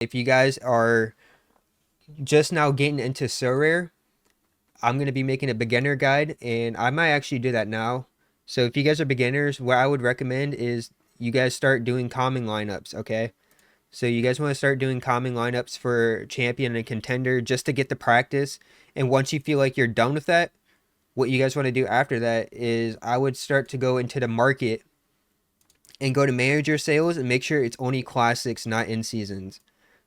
If you guys are just now getting into Sorare, I'm going to be making a beginner guide, and I might actually do that now. So if you guys are beginners, what I would recommend is you guys start doing common lineups, okay? So you guys want to start doing common lineups for champion and contender just to get the practice. And once you feel like you're done with that, what you guys want to do after that is I would start to go into the market and go to manager sales and make sure it's only classics, not in seasons.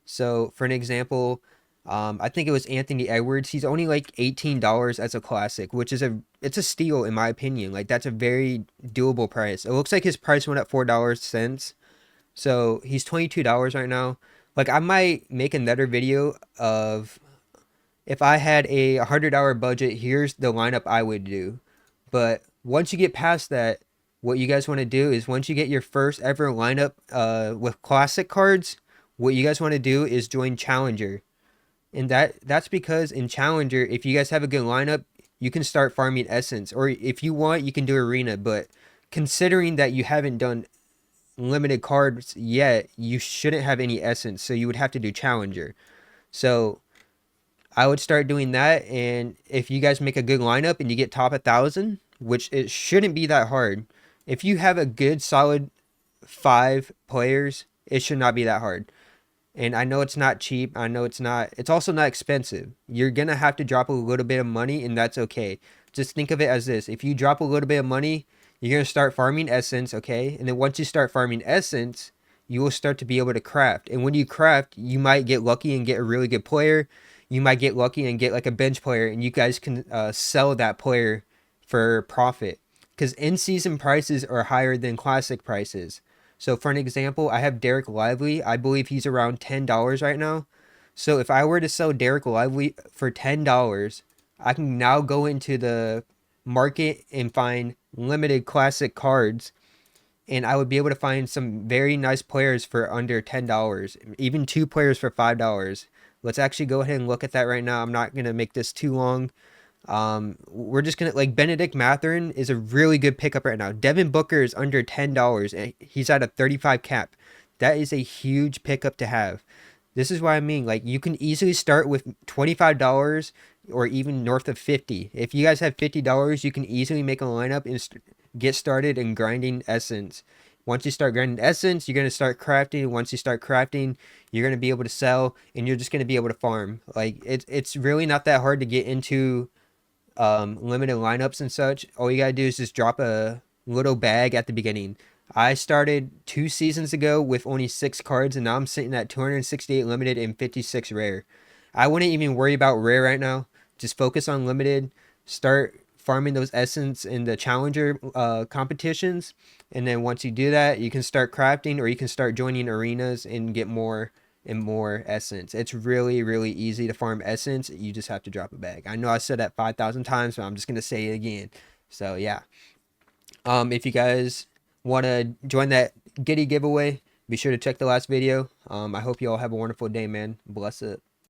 So for an example, I think it was Anthony Edwards. He's only like $18 as a classic, which is it's a steal in my opinion. Like that's a very doable price. It looks like his price went up $4 since. So he's $22 right now. Like I might make another video of if I had a $100 budget, here's the lineup I would do. But once you get past that, what you guys want to do is once you get your first ever lineup with classic cards, what you guys want to do is join Challenger. And that's because in Challenger, if you guys have a good lineup, you can start farming Essence. Or if you want, you can do Arena. But considering that you haven't done limited cards yet, you shouldn't have any Essence. So you would have to do Challenger. So I would start doing that, and if you guys make a good lineup and you get top 1,000, which it shouldn't be that hard. If you have a good solid 5 players, it should not be that hard. And I know it's not cheap. I know it's also not expensive. You're gonna have to drop a little bit of money, and that's okay. Just think of it as this: if you drop a little bit of money, you're gonna start farming essence, okay? And then once you start farming essence, you will start to be able to craft. And when you craft, you might get lucky and get a really good player. You might get lucky and get like a bench player, and you guys can sell that player for profit. Because in-season prices are higher than classic prices. So for an example, I have Derek Lively. I believe he's around $10 right now. So if I were to sell Derek Lively for $10, I can now go into the market and find limited classic cards, and I would be able to find some very nice players for under $10, even 2 players for $5. Let's actually go ahead and look at that right now. I'm not going to make this too long. We're just gonna like Benedict Mathurin is a really good pickup right now. Devin Booker is under $10 and he's at a 35 cap. That is a huge pickup to have. This is why I mean, like, you can easily start with $25 or even north of 50. If you guys have $50, you can easily make a lineup and get started in grinding essence. Once you start grinding essence, you're going to start crafting. Once you start crafting, you're going to be able to sell, and you're just going to be able to farm. Like, it's really not that hard to get into limited lineups and such. All you gotta do is just drop a little bag at the beginning. I started 2 seasons ago with only 6 cards, and now I'm sitting at 268 limited and 56 rare. I wouldn't even worry about rare right now. Just focus on limited. Start farming those essence in the challenger competitions, and then once you do that, you can start crafting, or you can start joining arenas and get more and more essence. It's really, really easy to farm essence. You just have to drop a bag. I know I said that 5,000 times, but I'm just gonna say it again. So yeah. If you guys want to join that Giddy giveaway, be sure to check the last video. I hope you all have a wonderful day, man. Bless it.